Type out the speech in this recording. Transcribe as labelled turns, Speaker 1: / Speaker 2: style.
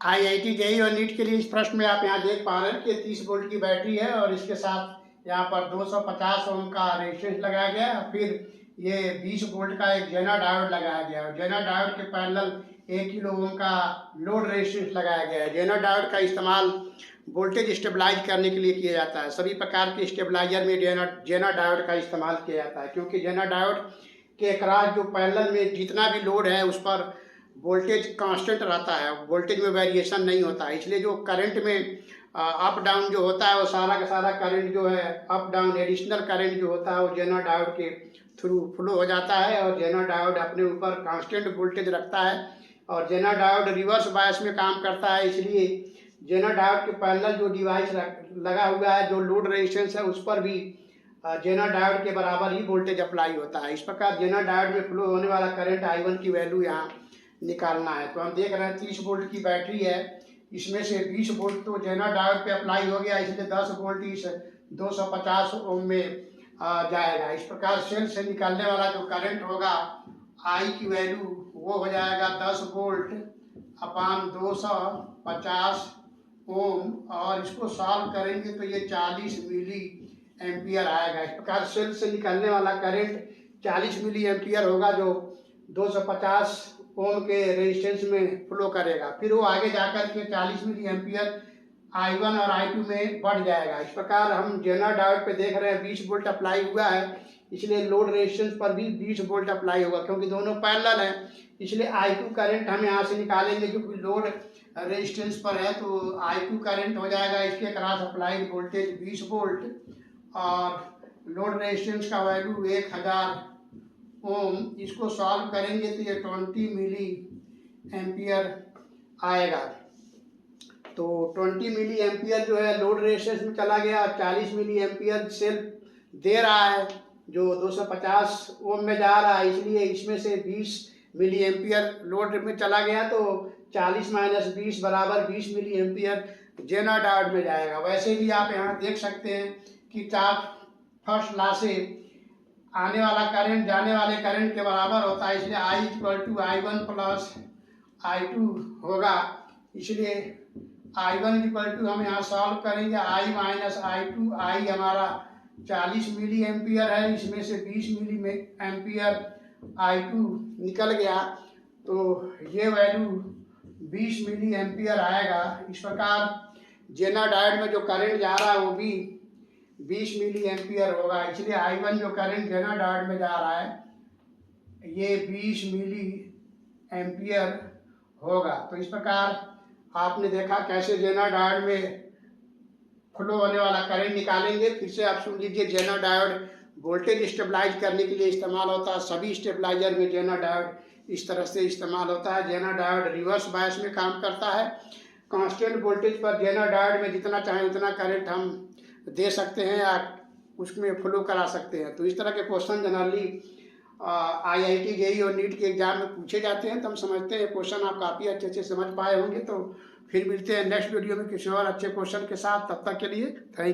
Speaker 1: IIT JEE और NEET के लिए इस प्रश्न में आप यहाँ देख पा रहे हैं कि 30 वोल्ट की बैटरी है और इसके साथ यहाँ पर 250 ओम का रेजिस्टेंस लगाया गया है। फिर ये 20 वोल्ट का एक जेना डायोड लगाया गया है। जेना डायोड के पैरेलल 1 किलो ओम का लोड रेजिस्टेंस लगाया गया है। जेना डायोड का इस्तेमाल वोल्टेज स्टेबलाइज करने के लिए किया जाता है। सभी प्रकार के स्टेबलाइजर में जेना डायोड का इस्तेमाल किया जाता है, क्योंकि जेना डायोड के अक्रॉस जो पैरेलल में जितना भी लोड है उस पर वोल्टेज कांस्टेंट रहता है, वोल्टेज में वेरिएशन नहीं होता है। इसलिए जो करंट में अप डाउन जो होता है वो सारा का सारा करंट जो है अप डाउन एडिशनल करंट जो होता है वो जेना डायोड के थ्रू फ्लो हो जाता है और जेना डायोड अपने ऊपर कांस्टेंट वोल्टेज रखता है और जेना डायोड रिवर्स बायस में काम करता है। इसलिए जेना डायोड के पैरेलल जो डिवाइस लगा हुआ है, जो लोड रेजिस्टेंस है, उस पर भी जेना डायोड के बराबर ही वोल्टेज अप्लाई होता है। इस प्रकार जेना डायोड में फ्लो होने वाला करंट I1 की वैल्यू यहाँ निकालना है। तो हम देख रहे हैं 30 वोल्ट की बैटरी है, इसमें से 20 वोल्ट तो जेना डायोड पे अप्लाई हो गया, इसलिए 10 वोल्ट इस 250 ओम में जाएगा। इस प्रकार सेल से निकालने वाला जो करंट होगा I की वैल्यू वो हो जाएगा 10 वोल्ट अपान 250 ओम और इसको सॉल्व करेंगे तो ये 40 मिली एम्पियर आएगा। इस प्रकार सेल से निकलने वाला करंट 40 मिली एम्पियर होगा जो 250 ओम के रेजिस्टेंस में फ्लो करेगा। फिर वो आगे जाकर के 40 मिली एम्पियर I1 और I2 में बढ़ जाएगा। इस प्रकार हम जेना डायोड पे देख रहे हैं 20 वोल्ट अप्लाई हुआ है, इसलिए लोड रेजिस्टेंस पर भी 20 वोल्ट अप्लाई होगा, क्योंकि दोनों पैरेलल हैं। इसलिए I2 करंट हम यहाँ से निकालेंगे, क्योंकि लोड रेजिस्टेंस पर है तो I2 करंट हो जाएगा इसके क्रॉस अप्लाइड वोल्टेज 20 वोल्ट और लोड रेजिस्टेंस का वैल्यू 1000 ओम। इसको सॉल्व करेंगे तो ये 20 मिली एम्पियर आएगा। तो 20 मिली एम्पियर जो है लोड रेजिस्टेंस में चला गया और 40 मिली एम्पियर सेल दे रहा है जो 250 ओम में जा रहा है, इसलिए इसमें से 20 मिली एम्पियर लोड में चला गया तो 40 माइनस 20 बराबर 20 मिली एम्पियर जेना डायोड में जाएगा। वैसे भी आप यहाँ देख सकते हैं कि फर्स्ट लॉ से आने वाला करंट जाने वाले करंट के बराबर होता है, इसलिए I = I1 प्लस I2 होगा। इसलिए I1 = हम यहाँ सॉल्व करेंगे I माइनस I2। I हमारा 40 मिली एम्पियर है, इसमें से 20 मिली एम्पियर I2 निकल गया तो ये वैल्यू 20 मिली एम्पियर आएगा। इस प्रकार जेना डायोड में जो करंट जा रहा है वो भी 20 मिली एम्पियर होगा। इसलिए I1 जो करंट जेना डायोड में जा रहा है ये 20 मिली एम्पियर होगा। तो इस प्रकार आपने देखा कैसे जेना डायोड में फ्लो होने वाला करंट निकालेंगे। फिर से आप सुन लीजिए, जेना डायोड वोल्टेज स्टेबलाइज करने के लिए इस्तेमाल होता है। सभी स्टेबलाइजर में जेना डायोड इस तरह से इस्तेमाल होता है। जेना डायोड रिवर्स बायस में काम करता है। कांस्टेंट वोल्टेज पर जेना डायोड में जितना चाहें उतना करंट हम दे सकते हैं या उसमें फ्लो करा सकते हैं। तो इस तरह के क्वेश्चन जनरली IIT जेईई और नीट के एग्जाम में पूछे जाते हैं। तो हम समझते हैं क्वेश्चन आप काफ़ी अच्छे से समझ पाए होंगे। तो फिर मिलते हैं नेक्स्ट वीडियो में किसी और अच्छे क्वेश्चन के साथ। तब तक के लिए थैंक यू।